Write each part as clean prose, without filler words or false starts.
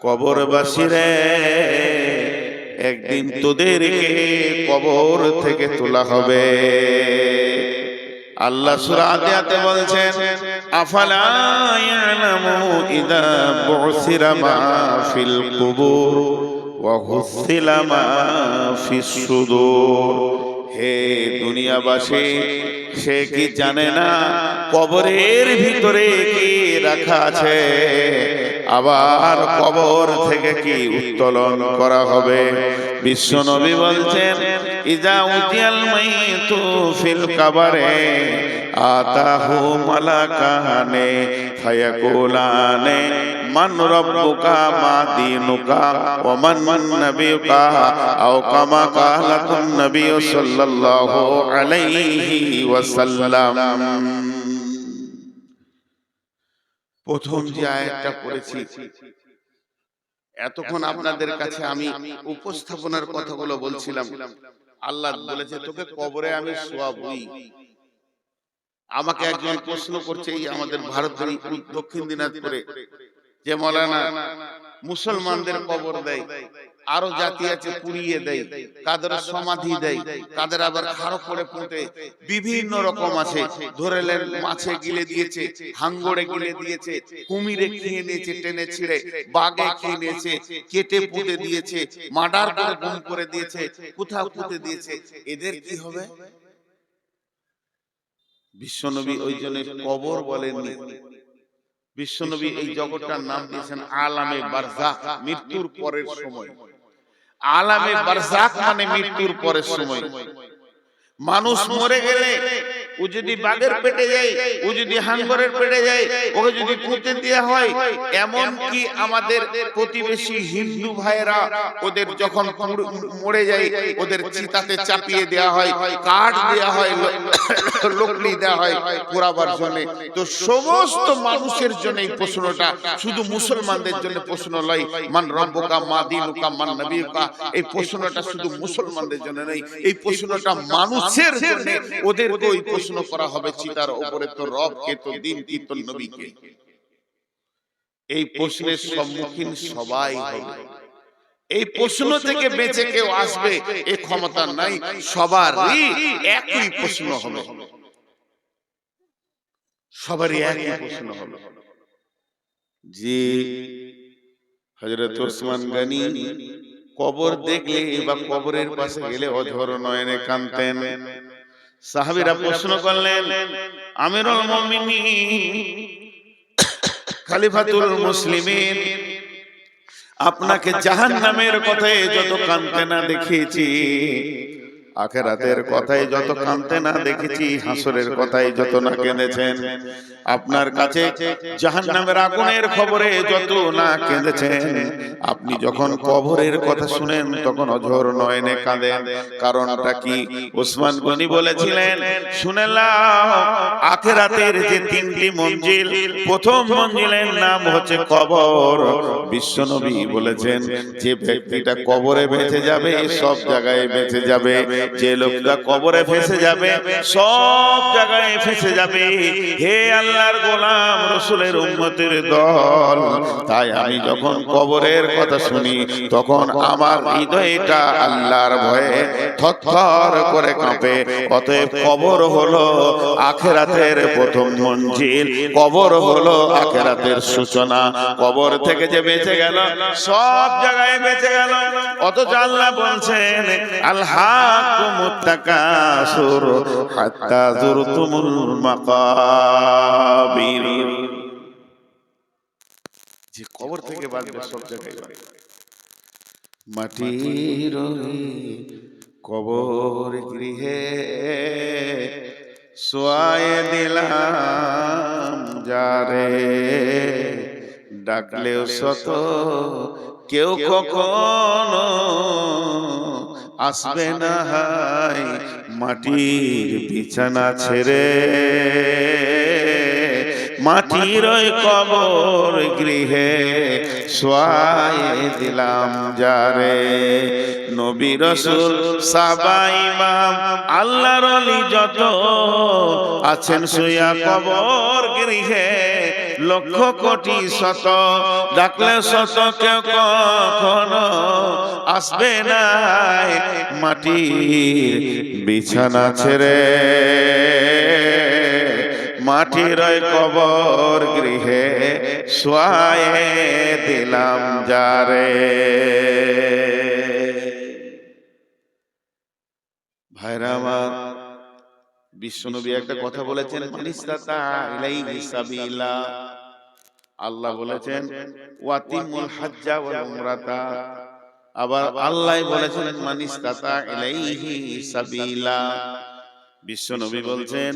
কবরবাসীরে, একদিন তোদেরকে কবর থেকে তোলা হবে। আল্লাহ সূরা আদিয়াতে বলছেন, আফালা ইয়ালামু ইযা বুসিরা মা ফিল কুবুর ওয়া হুসিলা মা ফিস সুদূর। হে দুনিয়াবাসী, সে কি জানে না কবরের ভিতরে কি রাখা আছে, আবার কবর থেকে কি উত্তোলন করা হবে। বিশ্ব নবী বলছেন, ইজা উতিয়াল মাইতু ফিল কাবারে আতাহু মালাকানে ফায়াকুলানে মান রাব্বুকা মা দীনুকা ওয়া মান নাবিয়ুকা আও কামা কালাতুন নবী সাল্লাল্লাহু আলাইহি ওয়াসাল্লাম। প্রথম যে আয়াতটা পড়েছি, এতক্ষণ আপনাদের কাছে আমি উপস্থাপনার কথাগুলো বলছিলাম। আল্লাহ বলেছে, তোকে কবরে আমি শোয়াবই। আমাকে একজন প্রশ্ন করছে, এই আমাদের ভারতের দক্ষিণ দিনাজপুরে যে মৌলানা মুসলমানদের কবর দেয়, আরো জাতি আছে পুড়িয়ে দেয়, কাদের সমাধি দেয়, কাদের আবার খাড়ো করে পুঁতে, বিভিন্ন রকম আছে। ধরেলেন মাছে গিলে দিয়েছে, হাঙ্গরে গিলে দিয়েছে, কুমিরে খেয়ে নিয়েছে টেনে ছিঁড়ে, বাঘে খেয়ে নিয়েছে, কেটে পুঁতে দিয়েছে, মার্ডার করে গুম করে দিয়েছে, কোথাও পুঁতে দিয়েছে। এদের কি হবে? বিশ্বনবী ওই জন্য কবর বলেননি। বিশ্বনবী এই জগৎটার নাম দিয়েছেন আলামে বারজাখ, মৃত্যুর পরের সময়। আলামে বারজাখ মানে মৃত্যুর পরের সময়। মানুষ মরে গেলে ও যদি বাঘের পেটে যায়, ও যদি হাঙ্গরের পেটে যায়, ওকে যদি পুঁতে দেওয়া হয়, এমন কি আমাদের প্রতিবেশী হিন্দু ভাইরা ওদের যখন মরে যায় ওদের চিতাতে চাপিয়ে দেওয়া হয়, কাঠ দেওয়া হয়, লকড়ি দেওয়া হয় পোড়াবার জন্য। তো সমস্ত মানুষের জন্য এই প্রশ্নটা, শুধু মুসলমানদের জন্য প্রশ্ন নয়। মান রব্বুকা মা দীনুকা মান নবিয়ুকা, এই প্রশ্নটা শুধু মুসলমানদের জন্য নয়, এই প্রশ্নটা মানুষের জন্য। ওদেরকে ওই প্রশ্ন করা হবে, চিতার উপরে তো রব কে, তো দিন কি, তো নবী কে। এই প্রশ্নের সম্মুখীন সবাই হবে। এই প্রশ্ন থেকে বেঁচে কেউ আসবে এই ক্ষমতা নাই। সবারই একই প্রশ্ন হবে, সবারই একই প্রশ্ন হবে। যে হযরত ওসমান গনি কবর দেখলে বা কবরের পাশে গেলে অঝর নয়নে কাঁদতেন। সাহাবীরা প্রশ্ন করলেন, আমিরুল মুমিনিন, খলিফাতুল মুসলিমিন, আপনাকে জাহান্নামের কথায় যত কাঁদতে না দেখেছি, আখিরাতের কথায় যত কাঁদতে না দেখেছি, হাসরের কথায় যত না কেঁদেছেন, আপনার কাছে জাহান্নামের আগুনের খবরে যত না কেঁদেছেন, আপনি যখন কবরের কথা শুনেন তখন অঝর নয়নে কাঁদেন। কারণটা কি? ওসমান গনি বলেছিলেন, শুনে নাও, আখিরাতের যে তিনটি মঞ্জিল, প্রথম মঞ্জিলের নাম হচ্ছে কবর। বিশ্বনবী বলেছেন, যে ব্যক্তিটা কবরে বেঁচে যাবে সব জায়গায় বেঁচে যাবে, যে লোকটা কবরে ফেসে যাবে সব জায়গায় ফেসে যাবে। হে আল্লাহর গোলাম, রাসূলের উম্মতের দল, তাই আমি যখন কবরের কথা শুনি তখন আমার হৃদয়টা আল্লাহর ভয়ে থরথর করে কাঁপে। অতএব কবর হলো আখিরাতের প্রথম মঞ্জিল, কবর হলো আখিরাতের সূচনা। কবর থেকে যে বেঁচে গেল সব জায়গায় বেঁচে গেল। অথচ আল্লাহ বলছেন, আলহাকুমুত তাকাসুর হাত্তা যুরতুমুল মাকাবির। যে কবর থেকে বাঁচবে সব জায়গায় বাঁচবে। মাটির কবর গৃহে শোয়ায়ে দিলাম যারে, ডাকলেও শত কেউ কখনো আসবে না হায় মাটির বিছানা ছেড়ে। মাটির ওই কবর গৃহে শোয়ায়ে দিলাম যারে। নবী রাসূল সাহাবা ইমাম আল্লাহর ওলি যত আছেন শুয়া কবর গৃহে, লক্ষ কোটি শত ডাকলে শত কেউ কখনো আসবে না মাটির বিছানা ছেড়ে, মাটির কবর গৃহে শোয়ায়ে দিলাম যারে। ভাইরা আমার, বিশ্বনবী একটা কথা বলেছেন, মানিস্তাতা ইলাইহি সাবিলা। আল্লাহ বলেছেন ওয়াতিমুল হাজ্জা ওয়াল উমরাতা। আবার আল্লাহ বলেছেন মানিস্তাতা ইলাইহি সাবিলা। বিশ্বনবী বলছেন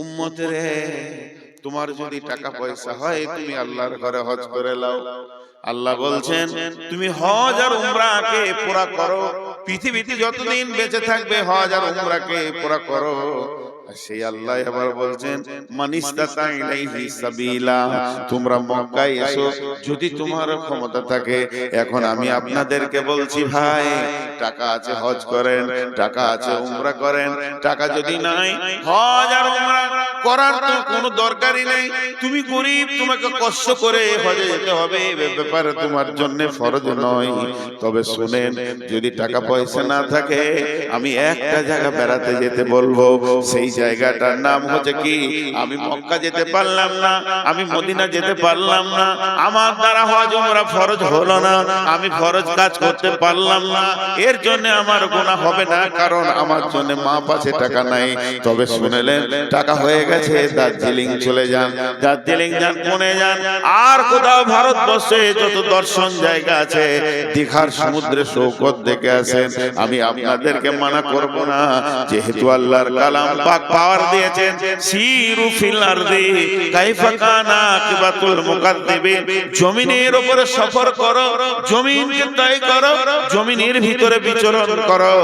উম্মতের তোমার যদি টাকা পয়সা হয় তুমি আল্লাহর ঘরে হজ করে নাও। আল্লাহ বলছেন তুমি হজ আর উমরাকে পুরা করো, পৃথিবীতে যতদিন বেঁচে থাকবে হজ আর উমরাকে পুরা করো। সেই আল্লাহ আবার বলছেন মানিস্তাতা ইলাইহি সাবিলা, তোমরা মক্কায় এসো যদি তোমার ক্ষমতা থাকে। এখন আমি আপনাদেরকে বলছি ভাই, টাকা আছে হজ করেন, টাকা আছে উমরা করেন, টাকা যদি নাই হজ আর উমরা করার তো কোনো দরকারই নেই। তুমি গরিব, তোমাকে কষ্ট করে হজে যেতে হবে, ব্যাপারে তোমার জন্য ফরজ নয়। তবে শুনেন, যদি টাকা পয়সা না থাকে আমি একটা জায়গা বেড়াতে যেতে বলবো, সেই জায়গাটার নাম হচ্ছে কি, আমি মক্কা যেতে পারলাম না, আমি মদিনা যেতে পারলাম না, আমার দ্বারা হজ উমরা ফরজ হলো না, আমি ফরজ কাজ করতে পারলাম না, এর জন্য আমার গুনাহ হবে না, কারণ আমার জন্য মা পাশে টাকা নাই। তবে শুনলেন টাকা হয়ে গেছে, দার্জিলিং চলে যান, দার্জিলিং যান, পুনে যান, আর কোথাও ভারতবর্ষে যত দর্শন জায়গা আছে, দীঘার সমুদ্রে সৈকত দেখে আসেন। আমি আপনাদেরকে মানা করব না, যেহেতু আল্লাহর কালাম পাক পাওয়ার দিয়েছেন, সিরু ফিল আরদি কাইফা কানা আকিবাতুল মুকাদ্দিবিন, জমিনের উপরে সফর করো, জমিনকে তয় করো, জমিনের ভিতরে বিচরণ করো,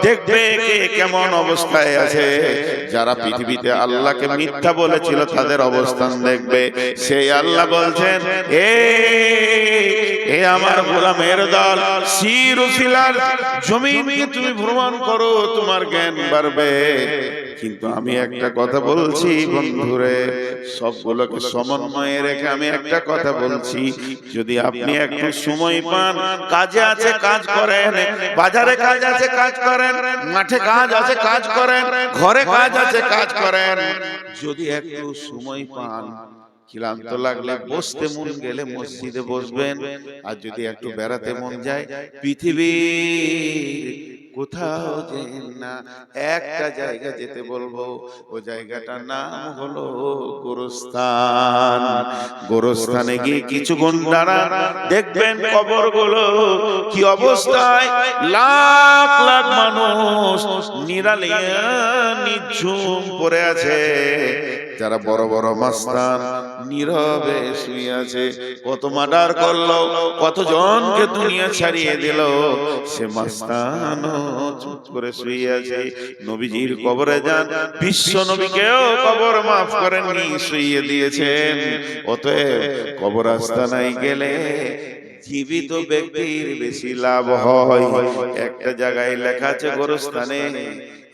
দেখবে কে কেমন অবস্থায় আছে। যারা পৃথিবীতে আল্লাহকে মিথ্যা বলেছিল তাদের অবস্থান দেখবে। সেই আল্লাহ বলছেন এ আমার গোলামের দল, সিরু ফিল আরদ, জমিনকে তুমি ভ্রমণ করো, তোমার জ্ঞান বাড়বে। কিন্তু আমি একটা কথা বলছি বন্ধুরে, সবগুলোকে সমন্বয়ে রেখে আমি একটা কথা বলছি, যদি আপনি একটু সময় পান, কাজে আছে কাজ করেন, বাজারে কাজ আছে কাজ করেন, মাঠে কাজ আছে কাজ করেন, ঘরে কাজ আছে কাজ করেন, যদি একটু সময় পান, ক্লান্ত লাগলে বসতে মন গেলে মসজিদে বসবেন, আর যদি একটু বেড়াতে মন যায় পৃথিবীর কোথাও যেন না, একটা জায়গা যেতে বলবো, ও জায়গাটার নাম হলো গোরস্থান। গোরস্থানে গিয়ে কিছুক্ষণ দাঁড়ান, দেখবেন কবরগুলো কি অবস্থায়, লাখ লাখ মানুষ নিরালিয়া নিঝুম পড়ে আছে। যারা বড় বড় মাস্তান নীরবে শুয়ে আছে, কত মার্ডার করলো, কত জনকে দুনিয়া ছাড়িয়ে দিল, সে মাস্তান চুপ করে শুয়ে আছে। নবীজির কবরে যান, বিশ্ব নবীকেও কবর মাফ করেননি, শুইয়ে দিয়েছেন। অতএব কবর আস্তানায় গেলে জীবিত ব্যক্তির বেশি লাভ হয়। একটা জায়গায় লেখা আছে গোরস্থানে,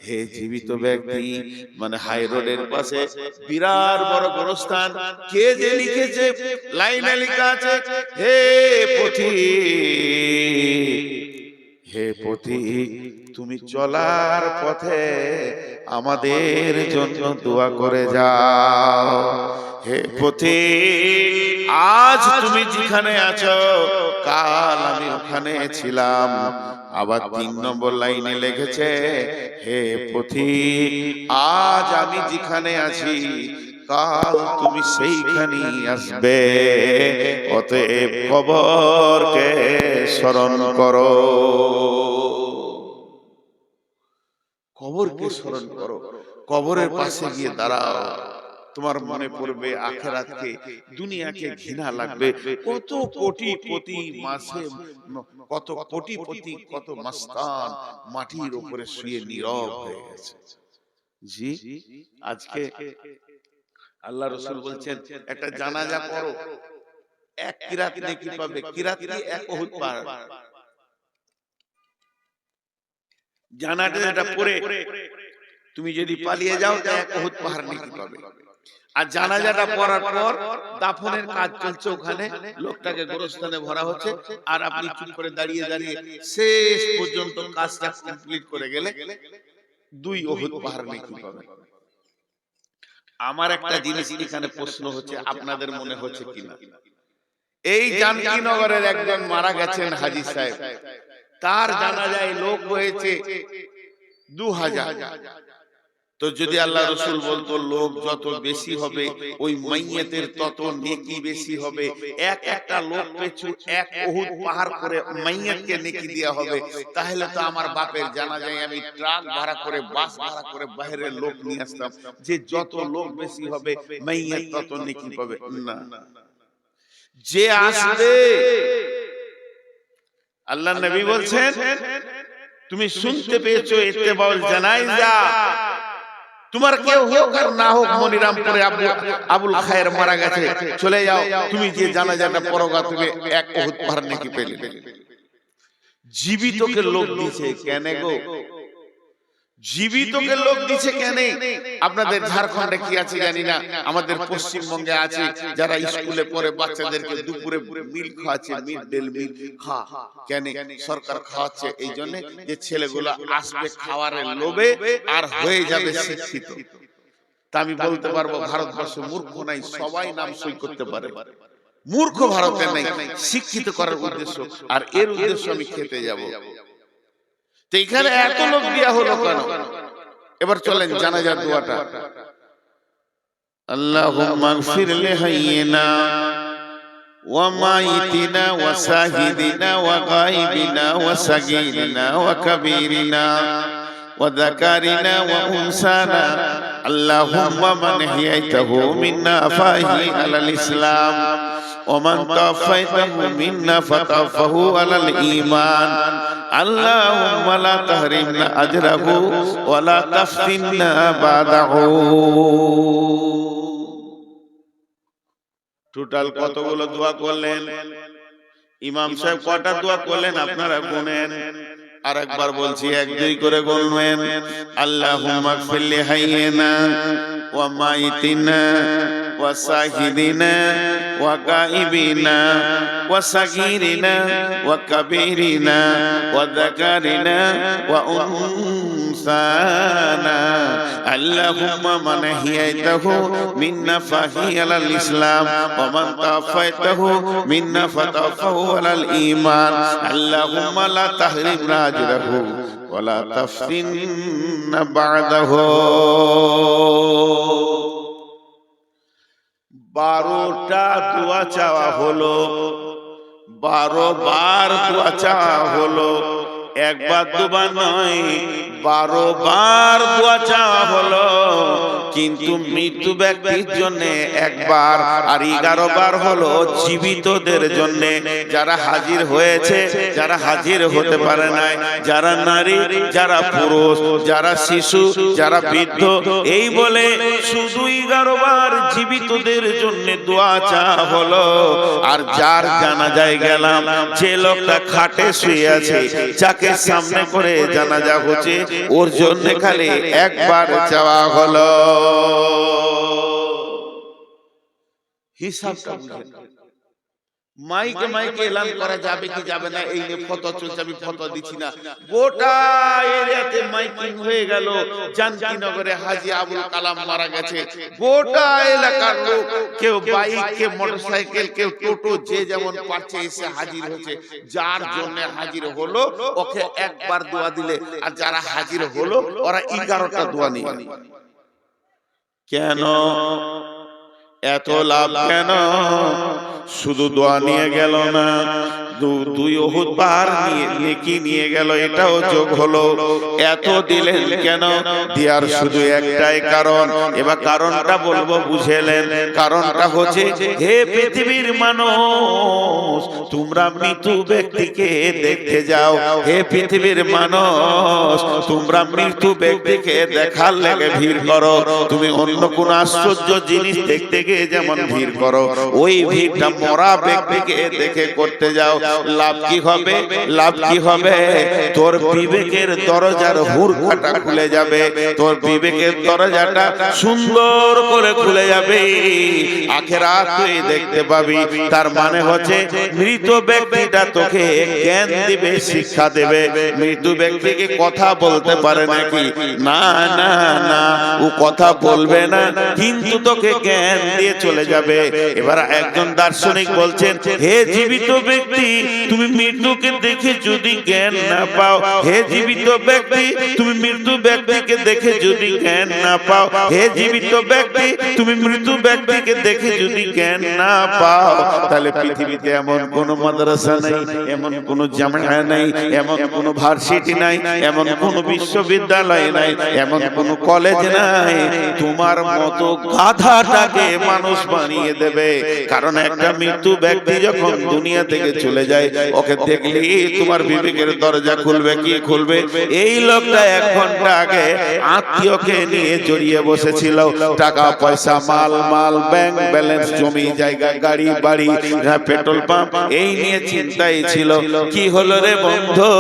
হে জীবিত ব্যক্তি, মানে হাই রোডের পাশে বিরাট বড় গোরস্থান, কে যে লিখেছে, লাইনে লেখা আছে, হে পথিক, হে পথিক, তুমি চলার পথে আমাদের জন্য দোয়া করে যাও। হে পথিক, আজ তুমি যেখানে আছো, কাল আমি ওখানে ছিলাম। আবার 3 নম্বর লাইনে লিখেছে, হে পথিক, আজ আমি যেখানে আছি, কাল তুমি সেইখানেই আসবে। অতএব কবরকে স্মরণ করো, কবরকে স্মরণ করো, কবরের পাশে গিয়ে দাঁড়াও, তোমার মনে পড়বে আখিরাতকে, দুনিয়াকে ঘৃণা লাগবে। কত কোটি প্রতি মাসে, কত কোটি প্রতি, কত মাস্তান মাটির উপরে শুয়ে নীরব হয়ে গেছে। জি, আজকে আল্লাহ রাসূল বলছেন একটা জানাজা করো, 1 কিরাত নেকি পাবে। কিরাত কি? 1 উহুদ পাহাড়। জানাজাটা পড়ে তুমি যদি পালিয়ে যাও তো 1 উহুদ পাহাড় নেকি পাবে। আর জানাজাটা পড়ার পর দাফনের কাজ চলছে, ওখানে লোকটাকে গোরস্থানে ভরা হচ্ছে, আর আপনি চুপ করে দাঁড়িয়ে দাঁড়িয়ে শেষ পর্যন্ত কাজটা কমপ্লিট করে গেলে 2 উহুদ পাহাড় নেকি পাবেন। আমার একটা জিনিস এখানে প্রশ্ন হচ্ছে, আপনাদের মনে হচ্ছে কিনা, এই জানকীনগরের একজন মারা গেছেন হাজী সাহেব, তার জানাজায় লোক হয়েছে 2000। তো যদি আল্লাহ রাসূল বলতো লোক যত বেশি হবে ওই মাইয়াতের তত নেকি বেশি হবে, একটা লোক পিছু 1 উহুদ পাহাড় করে মাইয়াতকে নেকি দেয়া হবে, তাহলে তো আমার বাপের জানাজায় আমি ট্রাক ভাড়া করে বাস ভাড়া করে বাইরের লোক নিয়ে আসতাম, যে যত লোক বেশি হবে মাইয়াত তত নেকি পাবে। না, যে আসবে আল্লাহ নবী বলছেন, তুমি শুনতে পেয়েছো ইত্তেবাউল জানাইজা, তোমার কেউ হোক আর না হোক, মনিরামপুরে আবুল খায়ের মারা গেছে, চলে যাও, তুমি যে জানাজাটা পড়োগা তুমি 1 উহুদ পাহাড় নেকি পেলে। জীবিতকে লোক দিয়েছে কেন গো? জীবিতকে লোক দিচ্ছে কেন? আপনাদের ঝাড়খণ্ডে কি আছে জানি না, আমাদের পশ্চিমবঙ্গে আছে, যারা স্কুলে পড়ে বাচ্চাদেরকে দুপুরে মিল খাওয়াচ্ছে, মিড ডে মিল কেন সরকার খাওয়াচ্ছে? এই জন্য যে ছেলেগুলো আসবে খাওয়ারের লোভে আর হয়ে যাবে শিক্ষিত। তা আমি বলতে পারবো ভারতবর্ষে মূর্খ নাই, সবাই নাম সই করতে পারে, মূর্খ ভারতে নাই, শিক্ষিত করার উদ্দেশ্য, আর এর উদ্দেশ্য আমি খেতে যাব। তো এখানে এত লোক দেয়া হলো কেন? এবার চলেন জানাজার দোয়াটা। আল্লাহুম্মা গফির লিহাইয়িনা ওয়া মাইতিনা ওয়া শাহিদিনা ওয়া গায়বিনা ওয়া সাগীরিনা ওয়া কাবীরিনা ওয়া যাকারিনা ওয়া উনসানা আল্লাহুম্মা মান হিয়াইতাহু মিন্না ফাহি আলাল ইসলাম ওয়া মান তাওফাইতাহু মিন্না ফাতাওফাহু আলাল ঈমান আল্লাহুম্মা লা তাহরিমনা আজরাহু ওয়া লা তাফতিননা বাদাহু। টোটাল কতগুলো দোয়া করলেন? ইমাম সাহেব কয়টা দোয়া করলেন আপনারা গুনেন। আর একবার বলছি, 1-2 করে গুনবেন। আল্লাহুম্মা গফির লিহাইয়িনা ওয়া মাইতিনা ওয়া শাহিদিনা ওয়া গায়বিনা ওয়া সাগীরিনা ওয়া কাবীরিনা ওয়া যাকারিনা ওয়া উনসানা আল্লাহুম্মা মান হিয়াইতাহু মিন্না ফাহি আলাল ইসলাম ওয়া মান তাওফাইতাহু মিন্না ফাতাওফাহু আলাল ঈমান আল্লাহুম্মা লা তাহরিমনা আজরাহু ওয়া লা তাফতিননা বা'দাহু। 12টা দোয়া চাওয়া হলো, 12 বার দোয়া চাওয়া হলো, একবার দুবার নয়, 12 বার দোয়া চাওয়া হলো। কিন্তু মৃত্যু ব্যক্তির জন্য একবার, আর 11 বার হলো জীবিতদের জন্য, যারা হাজির হয়েছে, যারা হাজির হতে পারে নাই, যারা নারী, যারা পুরুষ, যারা শিশু, যারা বৃদ্ধ, এই বলে শুধু 11 বার জীবিতদের জন্য দোয়া চাওয়া হলো। আর যার জানাজায় গেলাম, যে লোকটা খাটে শুয়ে আছে, যাকে সামনে করে জানাজা হচ্ছে, ওর জন্য খালি একবার চাওয়া হলো। হিসাবটা বুঝেন। মাইকে মাইকে এলান করা যাবে কি যাবে না, এই নিয়ে ফতোয়া চলছে, আমি ফতোয়া দিচ্ছি না। গোটা এরিয়াতে মাইকিং হয়ে গেল, জানকীনগরে হাজী আবুল কালাম মারা গেছে, গোটা এলাকার লোক, কেউ বাইক, কেউ মোটরসাইকেল, কেউ টোটো, যে যেমন পারছে এসে হাজির হচ্ছে। যার জন্য হাজির হলো ওকে একবার দোয়া দিলে, আর যারা হাজির হলো ওরা 11টা দোয়া নিয়ে। কেন এত লাভ? কেন শুধু দোয়া নিয়ে গেল না, 2 উহুদ পাহাড় নেকি নিয়ে গেল, এটাও যোগ হলো। এত দিলেন কেন? দেওয়ার শুধু একটাই কারণ। এবার কারণটা বলবো, বুঝেলেন? কারণটা হচ্ছে, হে পৃথিবীর মানুষ, তোমরা মৃত্যু ব্যক্তিকে দেখতে যাও। হে পৃথিবীর মানুষ, তোমরা মৃত্যু ব্যক্তিকে দেখার লেগে ভিড় করো। তুমি অন্য কোন আশ্চর্য জিনিস দেখতে গিয়ে যেমন ভিড় করো, ওই ভিড়টা মরা ব্যক্তিকে দেখে করতে যাও। লাভ কি হবে? লাভ কি হবে? তোর বিবেকের দরজার হুড়কাটা খুলে যাবে, তোর বিবেকের দরজাটা সুন্দর করে খুলে যাবে, আখিরাত তুই দেখতে পাবি। তার মানে হচ্ছে মৃত ব্যক্তিটা তোকে জ্ঞান দিবে, শিক্ষা দেবে। মৃত ব্যক্তিকে কথা বলতে পারে নাকি? না না না, ও কথা বলবে না, কিন্তু তোকে জ্ঞান দিয়ে চলে যাবে। এবার একজন দার্শনিক বলছেন, হে জীবিত ব্যক্তি, তুমি মৃত্যুকে দেখে যদি জ্ঞান না পাও, হে জীবিত ব্যক্তি, তুমি মৃত্যু ব্যক্তিকে দেখে যদি জ্ঞান না পাও, হে জীবিত ব্যক্তি, তুমি মৃত্যু ব্যক্তিকে দেখে যদি জ্ঞান না পাও, তাহলে পৃথিবীতে এমন কোন মাদ্রাসা নাই, এমন কোন জামিয়া নাই, এমন কোন ভার্সিটি নাই, এমন কোন বিশ্ববিদ্যালয় নাই, এমন কোন কলেজ নাই তোমার মতো গাধাটাকে মানুষ বানিয়ে দেবে। কারণ একটা মৃত্যু ব্যক্তি যখন দুনিয়া থেকে চলে যায়, ওকে দেখলে তোমার বিবেকের দরজা খুলবে। কি খুলবে? এই লোকটা 1 ঘন্টা আগে আত্মীয়কে নিয়ে জড়িয়ে বসেছিল, টাকা পয়সা, মাল মাল, ব্যাংক ব্যালেন্স, জমি জায়গা, গাড়ি বাড়ি, পেট্রোল পাম্প, এই নিয়ে চিন্তাই ছিল। কি হলো রে বন্ধু?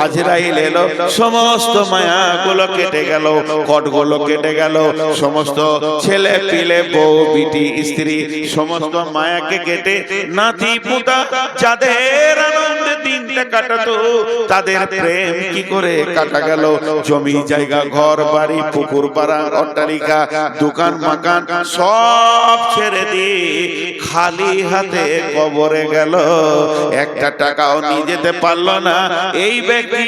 আজরাইল এলো, সমস্ত মায়াগুলো কেটে গেল, কটগুলো কেটে গেল, সমস্ত ছেলে পিলে, বউ বিটি স্ত্রী, সমস্ত মায়াকে কেটে নাতি পুতা যাদের আনন্দে দিনটা কাটাতো, তাদের প্রেম কি করে কাটা গেল? জমি জায়গা, ঘর বাড়ি, পুকুর পাড়া, অট্টালিকা, দোকান মাকান সব ছেড়ে দিয়ে খালি হাতে কবরে গেল। একটা টাকাও নিয়ে যেতে পারলো না এই ব্যক্তি।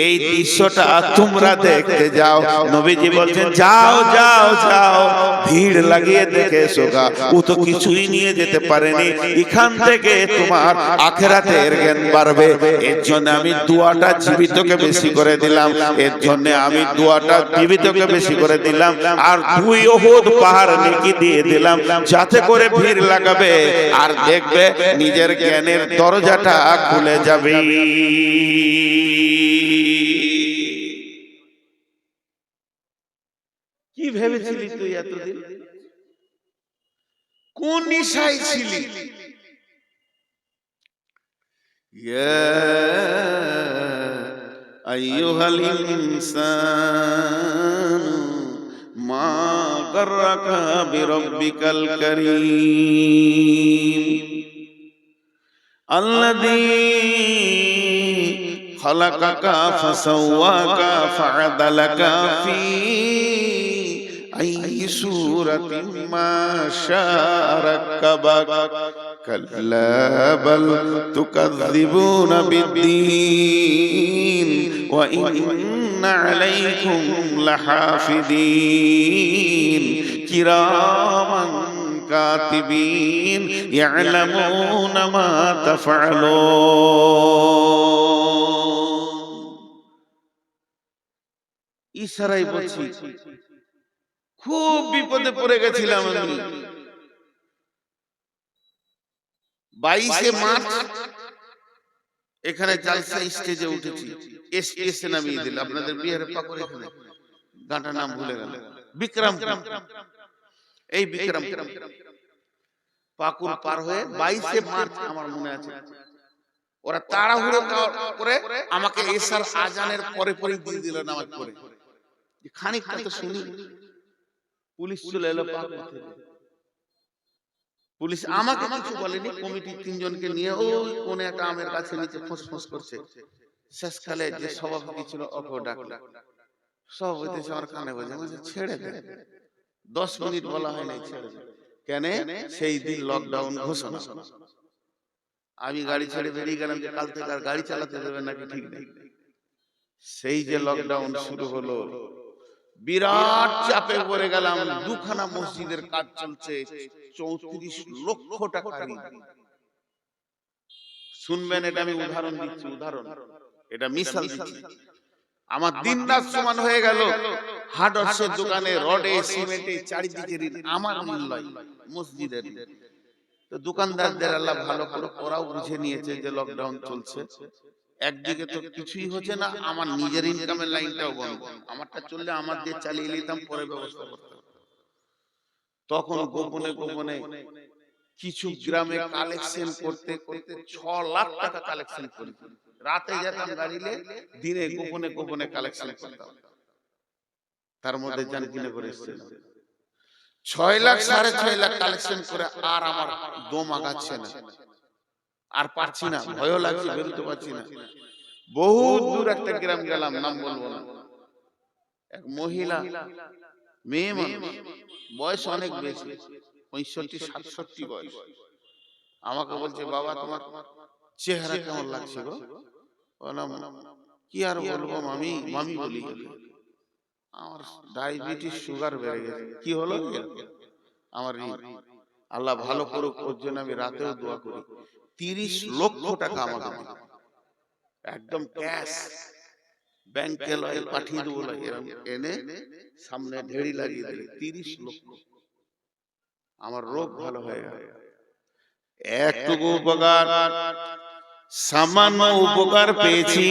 এই দৃশ্যটা তোমরা দেখতে যাও। নবীজি বলছেন, যাও যাও যাও, ভিড় লাগিয়ে দেখে এসো গা। ও তো কিছুই নিয়ে যেতে পারেনি। এখান থেকে তোমার আখিরাতের জ্ঞান বাড়বে। এর জন্য আমি দোয়াটা জীবিতকে বেশি করে দিলাম, এর জন্য আমি দোয়াটা জীবিতকে বেশি করে দিলাম, আর 2 উহুদ পাহাড় নেকি দিয়ে দিলাম, যাতে করে ভিড় লাগাবে আর দেখবে নিজের জ্ঞানের দরজাটা খুলে যাবে। কি ভেবেছিলি তুই এতদিন? কোন নিশায় ছিলি? ইয়া আইয়ুহাল ইনসান মা গাররাকা বিরাব্বিকাল কারীম আল্লাযী খালাকাকা ফাসাওয়াকা ফাআদালাকা ফি আইয়ি সূরাতিন মা শাআ রাক্কাবাক কাল্লা বাল তুকাযযিবুনা বিদ্দীন ওয়া ইন্না আলাইকুম লাহাফিযীন কিরামান কাতিবিন ইয়ালামুনা মা তাফআলুন। ইশারায় বলছি, খুব বিপদে পড়ে গেছিলাম আমি। 22 মার্চ এখানে জালসা স্টেজে উঠেছি, এসে নামিয়ে দিল আপনাদের বিহারে পাকুর, এখানে গানটার নাম ভুলে গেল, বিক্রম। এই বিক্রম পাকুর পার হয়ে 22 মার্চ আমার মনে আছে, ওরা তাড়াহুড়ো করে আমাকে এশার আজানের পরে পরে দিয়ে দিল নামাজ পড়ে। খানিকটা তো শুনি, পুলিশ চলে এলো পাকুর থেকে। পুলিশ আমাকে কিছু বলেনি, কমিটি 3 জনকে নিয়ে ওই কোনে একটা আমের গাছে নিচে ফোঁস করছে। শেষকালে যে সভাপতি ছিল ওকে ডাকলো, সভাপতি আমার কানে বলছে, ছেড়ে দে। 10 মিনিট বলা হয় নাই, ছেড়ে দে। কেন? সেই দিন লকডাউন ঘোষণা। আমি গাড়ি ছেড়ে বেরিয়ে গেলাম যে কাল থেকে আর গাড়ি চালাতে দেবে নাকি ঠিক নেই। সেই যে লকডাউন শুরু হলো, বিরাট চাপে পড়ে গেলাম। 2খানা মসজিদের কাজ চলছে, 34 লক্ষ টাকা ঋণ। শুনবেন, এটা আমি উদাহরণ দিচ্ছি, উদাহরণ, এটা মিসাল দিচ্ছি। আমার দিন রাত সমান হয়ে গেল। হার্ডওয়্যারের দোকানে রডে সিমেন্টে চারিদিকে ঋণ, আমার ঋণ নয়, মসজিদের ঋণ। তো দোকানদারদের আল্লাহ ভালো করে ওরাও বুঝে নিয়েছে যে লকডাউন চলছে, একদিকে তো কিছুই হচ্ছে না, আমার নিজের ইনকামের লাইনটাও বন্ধ, আমারটা চললে আমার দিয়ে চালিয়ে নিতাম, পরে ব্যবস্থা করতাম। তখন গোপনে গোপনে কিছু গ্রামে কালেকশন করতে করতে 6 লাখ টাকা কালেকশন করি। রাতে যেতাম গাড়িলে, দিনে গোপনে গোপনে কালেকশন করতাম। তার মধ্যে জান কিনে করে এসেছিলাম 6 লাখ 6.5 লাখ কালেকশন করে, আর আমার দম আগাচ্ছে না, আর পারছি না, ভয় লাগছে, বেরোতে পারছি না। বহুত দূর একটা গ্রাম গেলাম, নাম বলবো না, এক মহিলা মেয়ে মানুষ, বয়স অনেক বেশি, 65-67 বয়স, আমাকে বলছে বাবা তোমার চেহারা কেমন লাগছে গো? বললাম কি আর বলবো মামি, মামি বলি আমার ডায়াবেটিস সুগার বেড়ে গেছে। কি হলো? আমার আল্লাহ ভালো করুক, ওর জন্য আমি রাতেও দোয়া করি। 30 লক্ষ টাকা আমাকে দিল, একদম ক্যাশ, ব্যাংকে লয়ে পাঠিয়ে দেবো, এরকম এনে সামনে ঢেড়ি লাগিয়ে দিলে 30 লক্ষ। আমার রোগ ভালো হয়ে গেল। একটুকু উপকার, সামান্য উপকার পেয়েছি,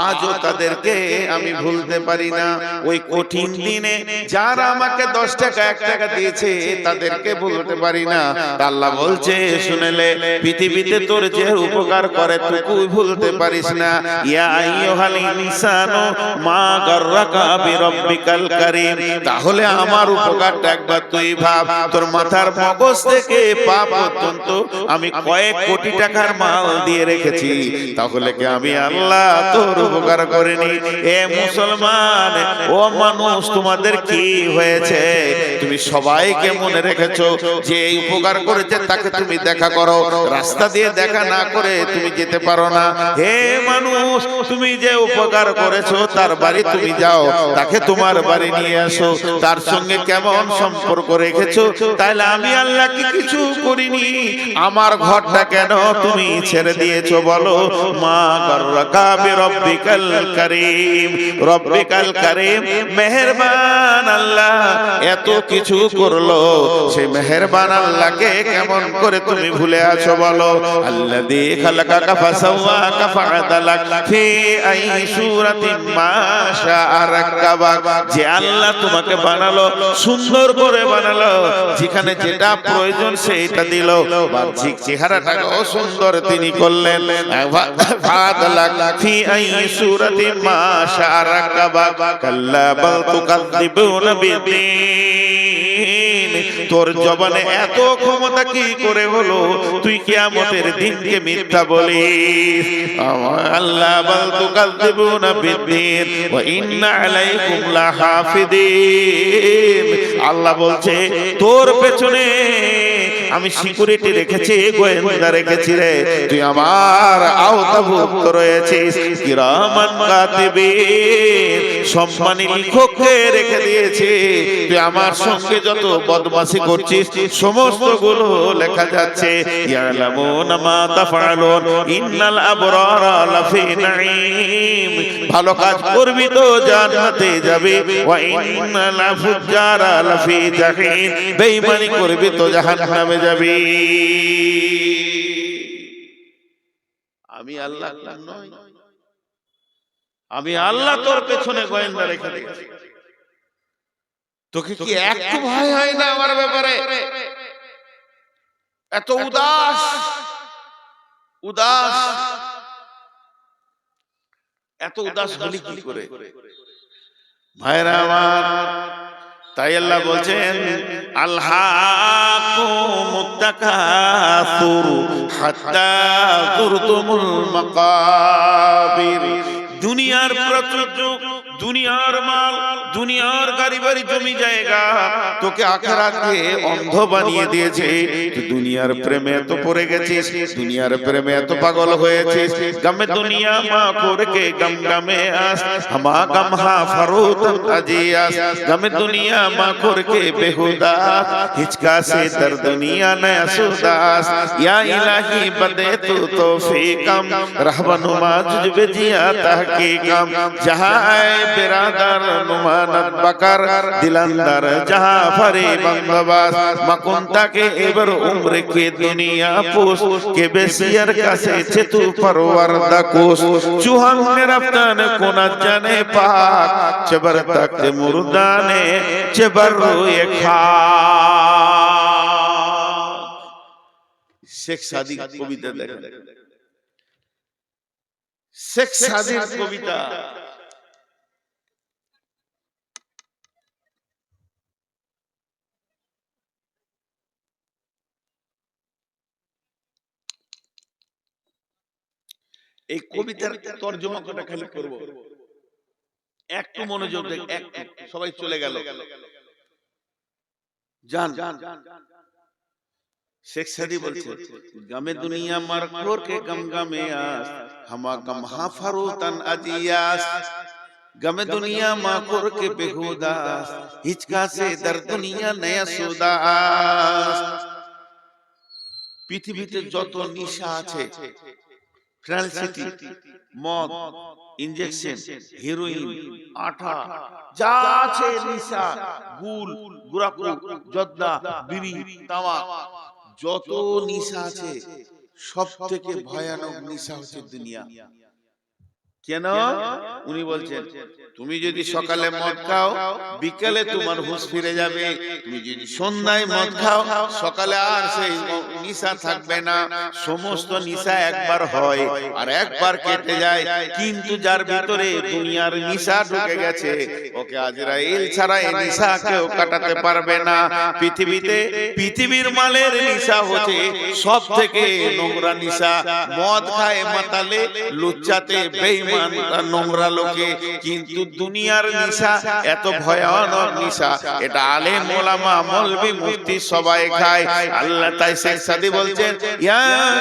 আজও তাদেরকে আমি ভুলতে পারি না। ওই কঠিন দিনে যারা আমাকে 10 টাকা 1 টাকা দিয়েছে তাদেরকে ভুলতে পারি না। আল্লাহ বলছে শুনেলে, পৃথিবীতে তোর যে উপকার করে তুই ভুলতে পারিস না। ইয়া আইয়ুহাল ইনসানু মা গাররাকা বিরাব্বিকাল কারীম। তাহলে আমার উপকারটা একবার তুই ভাব, তোর মাথার মগজ থেকে পা পর্যন্ত আমি কয়েক কোটি টাকার মাল দিয়ে রেখেছি, তাহলে কি আমি আল্লাহ তোর উপকার করিনি? এ মুসলমান, ও মানুষ, তোমাদের কি হয়েছে? তুমি সবাইকে মনে রেখেছো যে এই উপকার করেছে তাকে তুমি দেখা করো, রাস্তা দিয়ে দেখা না করে তুমি যেতে পারো না। হে মানুষ, তুমি যে উপকার করেছো তার বাড়ি তুমি যাও, তাকে তোমার বাড়ি নিয়ে আসো, তার সঙ্গে কেমন সম্পর্ক রেখেছো? তাইলে আমি আল্লাহ কি কিছু করিনি? আমার ঘরটা কেন তুমি ছেড়ে দিয়েছো বলো? মা গাররাকা বিরাব্বিকাল কারীম, রব্বিকাল কারীম, মেহেরবান আল্লাহ এত কিছু করলো, সেই মেহেরবান আল্লাহকে কেমন করে তুমি ভুলে আছো বলো? আল্লাযী খালাকাকা ফাসাওয়াকা ফাআদালাক ফি আই সূরাতিন মা শাআ রাক্কাবাক, যে আল্লাহ তোমাকে বানালো, সুন্দর করে বানালো, যেখানে যেটা প্রয়োজন সেইটা দিল, বাহ্যিক চেহারাটাও সুন্দর তিনি করলেন। ফাআদালাক ফি আই সূরাতিন মা শাআ রাক্কাবাক কাল্লা বাল তুকাযযিবুনা বিদ্দীন। তোর জবানে এত ক্ষমতা কি করে হলো তুই কিয়ামতের দিনকে মিথ্যা বলিস? আল্লাহ বাল তুকাযযিবুনা বিদ্দীন ওয়া ইন্না আলাইকুম লাহাফিদিন। আল্লাহ বলছে তোর পেছনে আমি সিকিউরিটি রেখেছি, গোয়েন্দা রেখেছি রে, তুই আমার আওতাভুক্ত রয়েছিস। কিরামান কাতিবিন, সম্মানী লিখককে রেখে দিয়েছি, তুই আমার সঙ্গে যত বদমাশি করছিস সমস্ত গুলো লেখা যাচ্ছে। ইয়ালামুনা মা তাফআলুন ইন্নাল আবরারা লাফি নাঈম, ভালো কাজ করবি তো জান্নাতে যাবি, ওয়া ইন্নাল ফুজ্জারা লাফি জাহিম, বেঈমানি করবি তো জাহান্নামে যাবি। আমি আল্লাহ নই? আমি আল্লাহ তোর পেছনে গোয়েন্দা রেখে দিয়েছি। তোকে কি একটু ভয় হয় না আমার ব্যাপারে? এত উদাস উদাস, এত উদাস হলি কি করে ভাইরা আমার? তাই আল্লাহ বলছেন আলহাকুমুত তাকাসুর হাত্তা যুরতুমুল মাকাবির। দুনিয়ার প্রাচুর্য, দুনিয়ার মাল, দুনিয়ার গাড়ি বাড়ি জমি জায়গা তোকে আখিরাতকে অন্ধ বানিয়ে দিয়েছে। তুই দুনিয়ার প্রেমে এত পড়ে গেছিস, দুনিয়ার প্রেমে এত পাগল হয়েছিস। গমে দুনিয়া মা করকে গম গমে আস, হামা গম হা ফরুত আজিয়াস। গমে দুনিয়া মা করকে বেহুদাস, হিচকা সে দর দুনিয়া নয়া সুদাস। ইয়া ইলাহি বদে তু তৌফিকম, রাহবনুমা জুজবে জিয়া তাহকিকম। জাহায় बिरादर नुमानत बकर दिलंदर जहां फरे बंदोबस मकुंता के एबर उम्र के दुनिया पोस के बेसियर कासे चेतु परवरदा कोस चुहंग रफ्तान कोना जाने पाक चबर तक मुर्दाने चबर रोए खा शेख सादी कविता দেখেন শেখ সাদির কবিতা এই কবিতার তরজমা করা খালি করব একটু মনোযোগ দেখ একটু সবাই চলে গেল জান शेख सादी बोलছে गमे दुनिया मर खोर के गम गमे आस हमा गम हाफरुतन अजियास गमे दुनिया मा खोर के बेहुदास हिचका से दर दुनिया नया सुदास পৃথিবীতে যত নিশা আছে ফ্রান্সিটি মদ ইনজেকশন হেরোইন আঠা যা আছে নিশা গুল গুরাকু জর্দা বিড়ি তামাক যত নিশা আছে সব থেকে ভয়ানক নিশা হচ্ছে দুনিয়া কেন উনি বলছেন তুমি যদি সকালে মদ খাও বিকেলে তোমার হুঁশ ফিরে যাবে তুমি যদি সন্ধ্যায় মদ খাও সকালে আর সেই নিশা থাকবে না সমস্ত নিশা একবার হয় আর একবার কেটে যায় কিন্তু যার ভিতরে দুনিয়ার নিশা ঢুকে গেছে ওকে আজরাইল ছাড়া এই নিশা কেউ কাটাতে পারবে না পৃথিবীর মালের নিশা হচ্ছে সব থেকে নোংরা নিশা মদ খায় মাতালে লুচ্চাতে বেঈমান নোংরা লোকে কিন্তু দুনিয়ার নিশা এত ভয়ানক নিশা এটা আলেম ওলামা মৌলভী মুফতি সবাই খায় আল্লাহ তাই শেখ সাদি বলছেন ইয়া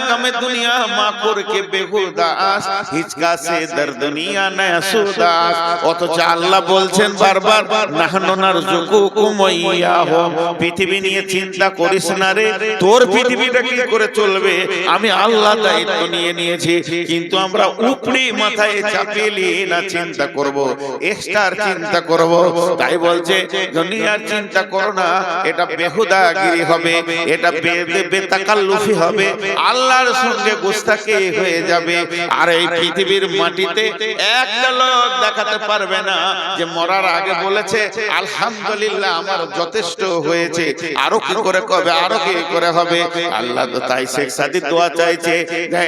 গমে দুনিয়া মাকুর কে বেহুদাস হিচকা সে দর দুনিয়া নয়া সুদাস অথচ আল্লাহ বলছেন বারবার নাহনু নারজুকুকুম ওয়াইয়াহুম পৃথিবী নিয়ে চিন্তা করিস না রে তোর পৃথিবীটা কি করে চলবে আমি আল্লাহ দায়িত্ব নিয়ে নিয়েছি কিন্তু আমরা উপরি মাথায় চাপিয়ে নিয়ে না চিন্তা করব এক্সট্রা চিন্তা করব তাই বলছে দুনিয়ার চিন্তা করো না এটা বেহুদাগিরি হবে এটা বেতাকাল্লুফি হবে আল্লাহর সঙ্গে গোস্তাকি হয়ে যাবে আর এই পৃথিবীর মাটিতে একটা লোক দেখাতে পারবে না যে মরার আগে বলেছে আলহামদুলিল্লাহ আমার যথেষ্ট হয়েছে আরো কি করে কবে আরো কি করে হবে আল্লাহ তো তাই শেখ সাদি দোয়া চাইছে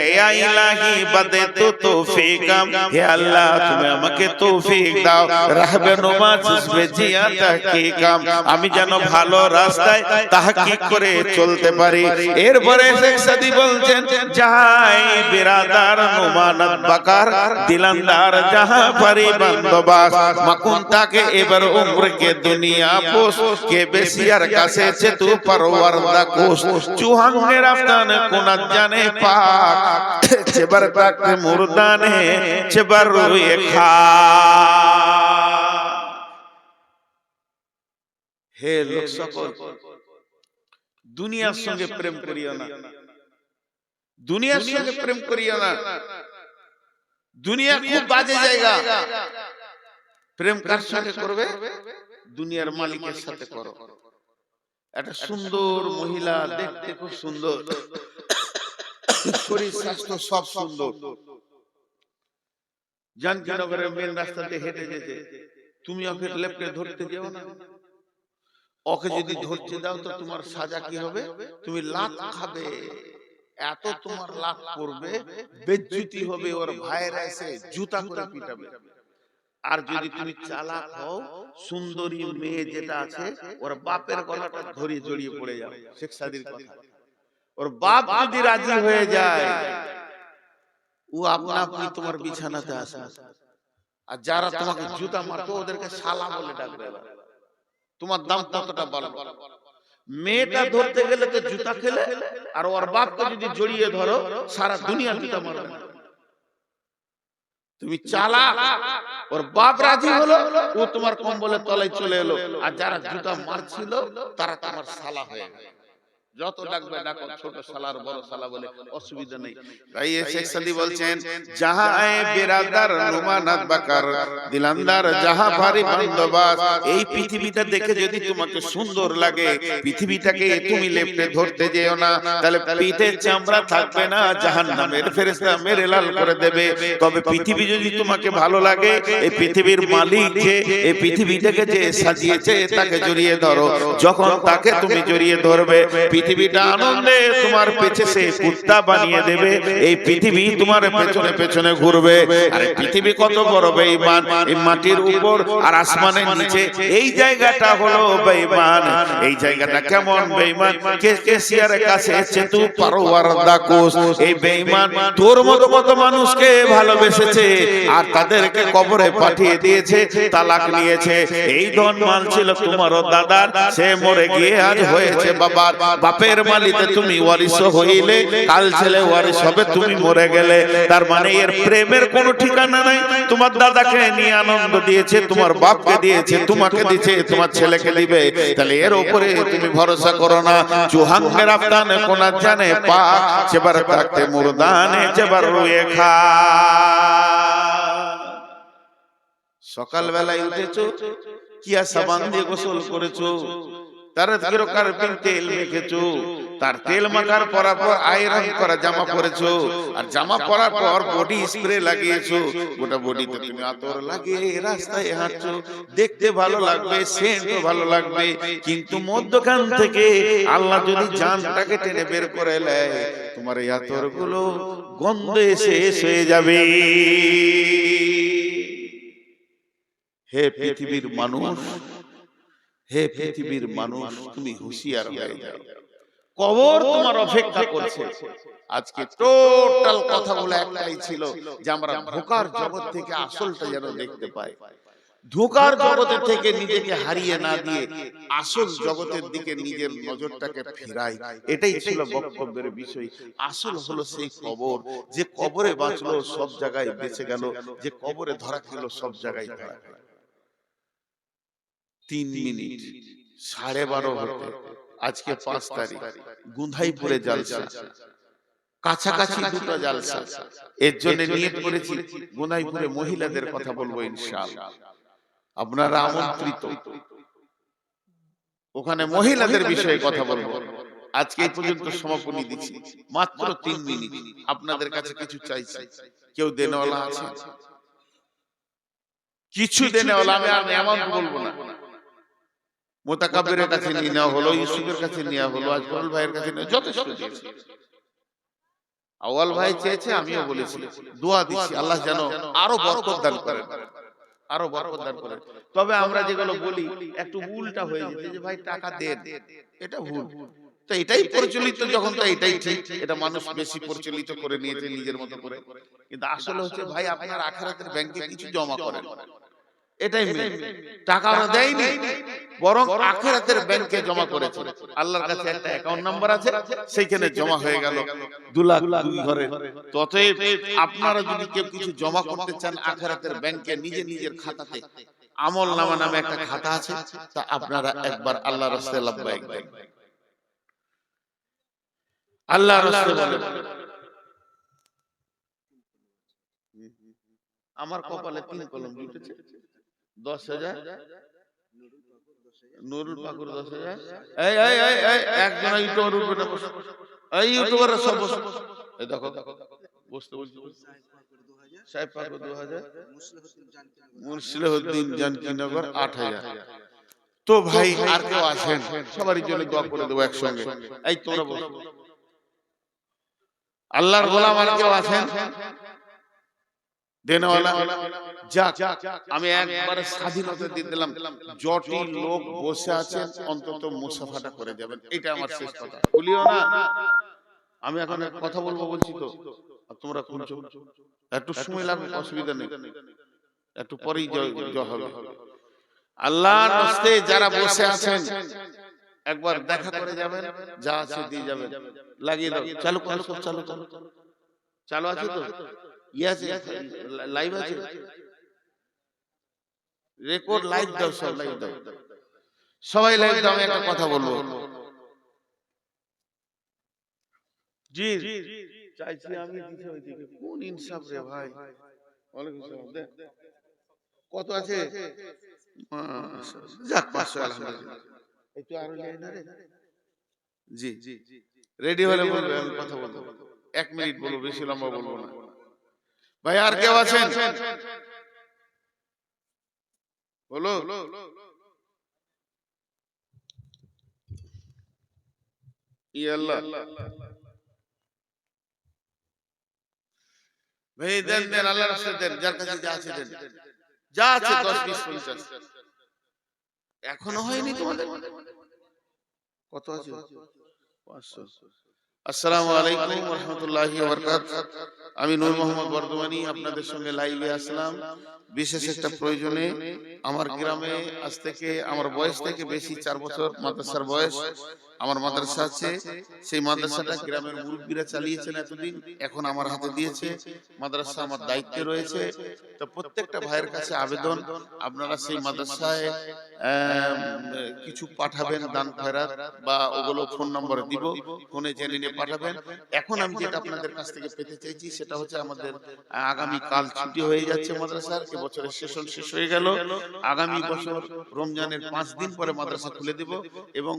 ইয়া ইলাহি বাদে তো তৌফিকাম হে আল্লাহ তুমি আমাকে তৌফিক দাও রাহবেনুমা চুসবে জিয়া তাহকিকাম আমি যেন ভালো রাস্তায় তাহকিক করে চলতে পারি এরপরে শেখ সাদি বলছেন যাই বিরাদার নুমানত বাকার দিলন্দার জাহাं পরি বন্দোবাস মাকুনতা के এবার উম্র के दुनिया पोस के बेसियर কাছে চেতু পরওয়ারদা কোস চুহাঙ্গে রাফতান কোন জানে পাক চেবার তাক মুরদানে চেবার রুয়ে খা হে লোক সকল দুনিয়ার সঙ্গে প্রেম করিও না দুনিয়ার সঙ্গে প্রেম করিও না দুনিয়া খুব বাজে জায়গা প্রেম কার সঙ্গে করবে দুনিয়ার মালিকের সাথে করো একটা সুন্দর মহিলা দেখতে খুব সুন্দর শরীর স্বাস্থ্য সব সুন্দর জানকীনগরের মেন রাস্তাতে হেঁটে যেতে তুমি ওকে লেপটে ধরতে যাও না ওকে যদি ধরতে দাও তো তোমার সাজা কি হবে তুমি লাত খাবে এত তোমার লাত পড়বে বেজ্জতি হবে ওর ভাইরা এসে জুতা করে পিটাবে আর যদি তুমি চালাক হও সুন্দরী মেয়ে যেটা আছে ওর বাপের গলাটা ধরে জড়িয়ে পড়ে যাও শেখ সাদির কথা ওর বাপ যদি রাজি হয়ে যায় ও আপনা আপনি তোমার বিছানাতে আসে আর যারা তোমাকে জুতা মারতো ওদেরকে শালা বলে ডাকবে তোমার দাম কতটা বলো মেয়েটা ধরতে গেলে তো জুতা খেলে আর ওর বাপকে যদি জড়িয়ে ধরো সারা দুনিয়া জুতা মারবে তুমি চালাক ওর বাপ রাজি হলো ও তোমার কম্বলের তলায় চলে এলো আর যারা জুতা মারছিল তারা তোমার শালা হয়ে গেল যত ডাকবে ডাকো, ছোট সালার বড় সালা বলে অসুবিধা নেই। ভাই শেখ সাদি বলছেন, যাহা আয়ে বেরাদার নুমানাত বাকার দিলান্দার যাহা ভারি বন্দোবাস। এই পৃথিবীটা দেখে যদি তোমাকে সুন্দর লাগে, পৃথিবীটাকে তুমি লেপটে ধরতে যেও না, তাহলে পিঠে চামড়া থাকবে না, জাহান্নামের ফেরেশতা মেরে লাল করে দেবে। তবে পৃথিবী যদি তোমাকে ভালো লাগে, এই পৃথিবীর মালিক যে, এই পৃথিবীটাকে যে সাজিয়েছে তাকে জড়িয়ে ধরো। যখন তাকে তুমি জড়িয়ে ধরবে, পৃথিবীটা আনন্দে তোমার পেছনে কুত্তা বানিয়ে দেবে। এই পৃথিবী তোমার পেছনে পেছনে ঘুরবে। আর পৃথিবী কত বড় বেঈমান, এই মাটির উপর আর আসমানের নিচে এই জায়গাটা হলো বেঈমান। এই জায়গাটা কেমন বেঈমান, কেসিয়ারের কাছে চেতু পারোয়ার দাকুস। এই বেঈমান তোর মতো কত মানুষকে ভালোবেসেছে আর তাদেরকে কবরে পাঠিয়ে দিয়েছে, তালাক নিয়েছে। এই ধন মাল ছিল তোমারও দাদার, সে মরে গিয়ে আজ হয়েছে বাবার। বাপের মালিতে তুমি ওয়ারিশ হইলে, কাল ছেলে ওয়ারিশ হবে তুমি মরে গেলে। তার মানে এর প্রেমের কোনো ঠিকানা নাই। তোমার দাদাকে নিয়ে আনন্দ দিয়েছে, তোমার বাপকে দিয়েছে, তোমাকে দিয়েছে, তোমার ছেলেকে দিবে। তাহলে এর উপরে তুমি ভরসা করো না। চুহাঙ্গের আফতানে কোনা জানে পা, চেবার থাকতে মুরদানে চেবার রুয়ে খা। সকাল বেলায় উঠেছো, কিয়া সাবান দিয়ে গোসল করেছো, তার তেল মেখেছো, তার তেল মাখার পর আয়রন করা জামা পরেছো, আর জামা পরার পর বডি স্প্রে লাগিয়েছো। গোটা বডিতে তুমি আতর লাগিয়ে রাস্তায় হাঁটছো, দেখতে ভালো লাগবে, সেন্টও ভালো লাগবে। কিন্তু মধ্যখান থেকে আল্লাহ যদি জানটাকে টেনে বের করে নেয়, তোমার এই আতর গুলো গন্ধে শেষ হয়ে যাবে। হে পৃথিবীর মানুষ, হে পৃথিবীর মানুষ, তুমি হুঁশিয়ার হয়ে যাও। কবর তোমার অপেক্ষা করছে। আজকে টোটাল কথাগুলো একটাই ছিল যে আমরা ধোঁকার জগৎ থেকে আসলটা যেন দেখতে পাই, ধোঁকার জগতের থেকে নিজেকে হারিয়ে না দিয়ে আসল জগতের দিকে নিজের নজরটাকে ফেরাই। এটাই ছিল বক্তব্যের বিষয়। আসল হলো সেই কবর, যে কবরে বাঁচলো সব জায়গায় বেঁচে গেল, যে কবরে ধরা খেল সব জায়গায় ধরা খেল। 3 মিনিট 12:30 হতে আজকে 5 তারিখ, গুন্ধাইপুরে জালসা, কাছাকাছি দুটো জালসা। এর জন্য নিয়ত করেছি গুন্ধাইপুরে মহিলাদের কথা বলবো ইনশাআল্লাহ। আপনারা আমন্ত্রিত, ওখানে মহিলাদের বিষয়ে কথা বলবো। আজকে এই পর্যন্ত সমাপনী দিচ্ছি, মাত্র 3 মিনিট। আপনাদের কাছে কিছু চাইছি, কেউ দেনওয়ালা আছে? কিছু দেনওয়ালা, আমি এমন বলবো না। মোতাকাব্বিরের কাছে নিয়ে নেওয়া হলো, ইউসুফের কাছে নেওয়া হলো, আজমল ভাইয়ের কাছে নেওয়া, যথেষ্ট দিয়েছে। আওয়াল ভাই চেয়েছে, আমিও বলেছি, দোয়া দিচ্ছি আল্লাহ যেন আরো বরকত দান করেন, আরো বরকত দান করেন। তবে আমরা যেগুলো বলি একটু উল্টা হয়ে যেতে, যে ভাই টাকা দেন, এটা ভুল। তো এটাই প্রচলিত যখন, তো এটাই ঠিক। এটা মানুষ বেশি প্রচলিত করে নিয়েছে নিজের মতো করে। কিন্তু আসলে হচ্ছে ভাই, আপনার আখিরাতের ব্যাংকে কিছু জমা করেন, এটাই মেন। টাকা ওরা দেয়নি, বরং আখিরাতের ব্যাংকে জমা করেছে। আল্লাহর কাছে একটা অ্যাকাউন্ট নাম্বার আছে, সেইখানে জমা হয়ে গেল 2 লাখ 2 ঘরে। ততএব আপনারা যদি কেউ কিছু জমা করতে চান আখিরাতের ব্যাংকে, নিজের খাতাতে আমল নামা নামে একটা খাতা আছে, তা আপনারা একবার আল্লাহর রাস্তায় লাব্বাইক দেন। আল্লাহর রাস্তায় বলেন, আমার কপালে 3 কলম জুটেছে, 10,000। নুরুল পাকুর 10,000। এই একজন ইউটিউবার উঠবে না, বসে এই ইউটিউবাররা সব বসে, এই দেখো বসতে বলছি, সাহেব পাকুর 2,000, মুসলিহুদ্দিন জানকীনগর 8,000। তো ভাই আর কেউ আসেন, সবারই জন্য দোয়া করে দেবো একসঙ্গে। এই তোমরা বসো, আল্লাহর গোলাম আর কেউ আসেন দেনওয়ালা? যাক, আমি একবারে স্বাধীনতা দিয়ে দিলাম, যটি লোক বসে আছেন অন্তত মুসাফাটা করে যাবেন, এটা আমার শেষ কথা। বলিও না, আমি এখন কথা বলবো বলছি তো, আর তোমরা শুনছো, একটু সময় লাগবে, অসুবিধা নেই, একটু পরেই জয় হবে। আল্লাহর রাস্তে যারা বসে আছেন একবার দেখা করে যাবেন, যা আছে দিয়ে যাবেন। লাগিয়ে দাও, চালু করো, সব চালু চালু চালু আছে তো? লাইভ আছে, রেকর্ড লাইভ দাও, সব লাইভ দাও, সবাই লাইভ দাও। আমি একটা কথা বলবো, জি চাইছি আমি দিতে ওইদিকে কোন ইনসাফ রে ভাই ওয়ালাইকুম আসসালাম দে কত আছে যাক 500 আলহামদুলিল্লাহ একটু আরো যাই না রে জি রেডি হলে বলবে আমি কথা বলবো 1 মিনিট বলবো বেশি লম্বা বলবো না ভাই আর কেউ আছেন বলো ইয়া আল্লাহ ভাই দেন দেন আল্লাহর রাস্তায় দেন যার কাছে যা আছে দেন যা আছে 10 20 50 এখনো হয়নি তোমাদের কত আছে 500 আসসালামু আলাইকুম ওয়া রাহমাতুল্লাহি ওয়া বারাকাতুহু আমি নূর মোহাম্মদ বর্ধমানী আপনাদের সঙ্গে লাইভে আসলাম বিশেষ একটা প্রয়োজনে আমার গ্রামে আজ থেকে আমার বয়স থেকে বেশি 4 বছর মাদ্রাসার বয়স আমার মাদ্রাসা আছে সেই মাদ্রাসাটা গ্রামের মুরব্বীরা চালিয়েছেন এতদিন এখন আমার হাতে দিয়েছে মাদ্রাসা আমার দায়িত্বে রয়েছে তো প্রত্যেকটা ভাইয়ের কাছে আবেদন আপনারা সেই মাদ্রাসায় কিছু পাঠাবেন দান খয়রাত বা ওগুলো ফোন নম্বর দিব ফোনে জেনে নিয়ে পাঠাবেন এখন আমি যেটা আপনাদের কাছ থেকে পেতে চাইছি সেটা হচ্ছে আমাদের আগামী কাল ছুটি হয়ে যাচ্ছে মাদ্রাসার এবছরের সেশন শেষ হয়ে গেল আগামী বছর রমজানের 5 দিন পরে মাদ্রাসা খুলে দেব এবং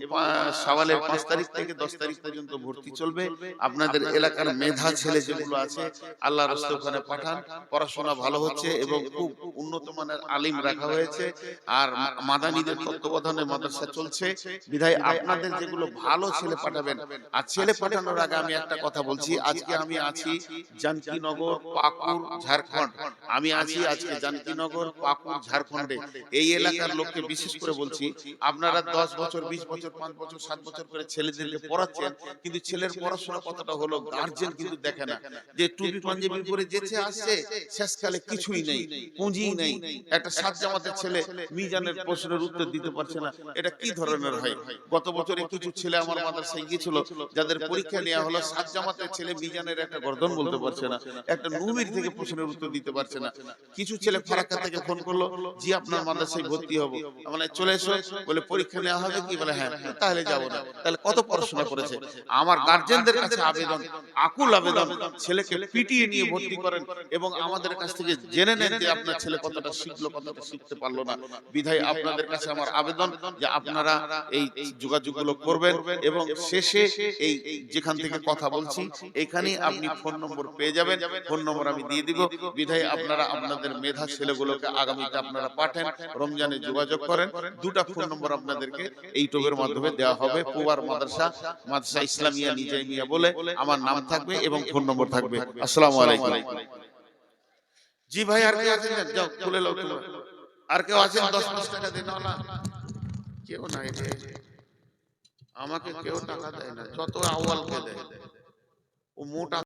শাওয়ালের 5 তারিখ থেকে 10 তারিখ পর্যন্ত ভর্তি চলবে আপনাদের এলাকার মেধা ছেলে যেগুলো আছে আল্লাহর রাস্তায় ওখানে পাঠান পড়াশোনা ভালো হচ্ছে এবং খুব উন্নত মানের আলিম রাখা হয়েছে আর মাদানীদের তত্ত্বাবধানে মাদ্রাসা চলছে বিধায় আপনাদের যেগুলো ভালো ছেলে পাঠাবেন আর ছেলে পাঠানোর আগে আমি একটা কথা বলছি আজকে আমি আছি জানকীনগর পাকুড় ঝাড়খণ্ড আমি আছি আজকে জানকীনগর পাকুড় ঝাড়খণ্ডে এই এলাকার লোককে বিশেষ করে বলছি আপনারা 10 বছর 20 বছর 5 বছর 7 বছর করে ছেলেদেরকে পড়াচ্ছেন কিন্তু ছেলের পড়াশোনা কতটা হলো গার্জিয়ান কিন্তু দেখে না যে টুপি পাঞ্জাবি পরে যেতে আসছে শেষকালে কিছুই নেই পুঁজিই নেই একটা সাত জামাতের ছেলে মিজানের প্রশ্নের উত্তর দিতে পারছে না এটা কি ধরনের হয় গত বছরে কিছু ছেলে আমার মাদ্রাসায় গিয়েছিল যাদের পরীক্ষা নেওয়া হলো সাত জামাতের ছেলে মিজানের একটা গর্দন বলতে পারছে না একটা নুমির থেকে প্রশ্নের উত্তর দিতে পারছে না কিছু ছেলে ফারাক্কা থেকে ফোন করলো জি আপনার মাদ্রাসায় ভর্তি হব মানে চলে এসো বলে পরীক্ষা নেওয়া হবে কি বলে হ্যাঁ তাহলে যাবো না তাহলে কত পড়াশোনা করেছে আমার গার্জিয়ানদের কাছে আবেদন আকুল আবেদন ছেলেকে পিটিয়ে নিয়ে ভর্তি করেন এবং আমাদের কাছ থেকে জেনে নেন যে আপনার ছেলে কতটা শিখলো কতটা শিখতে পারলো না বিধায় আপনাদের কাছে আমার আবেদন যে আপনারা এই যোগাযোগগুলো করবেন এবং শেষে এই যেখান থেকে কথা বলছি এখানেই আপনি ফোন নম্বর পেয়ে যাবেন ফোন নম্বর আমি দিয়ে দিব বিধায় আপনারা আপনাদের মেধা ছেলেগুলোকে আগামীতে আপনারা পাঠান রমজানে যোগাযোগ করেন দুটা ফোন নম্বর আপনাদেরকে এই টোবের মাধ্যমে দেওয়া হবে পুবার মাদ্রাসা মাদ্রাসা ইসলামিয়া নিজামিয়া বলে আমার নাম থাকবে এবং ফোন নম্বর থাকবে আসসালামু আলাইকুম জি ভাই আর কেউ আছেন যাও খুলে লাও তুমি আর কেউ আছেন 10-5 টাকা দিন না কেউ নাই রে আমাকে কেউ টাকা দেয় না যত আওয়ালকে দেয় ও মোটা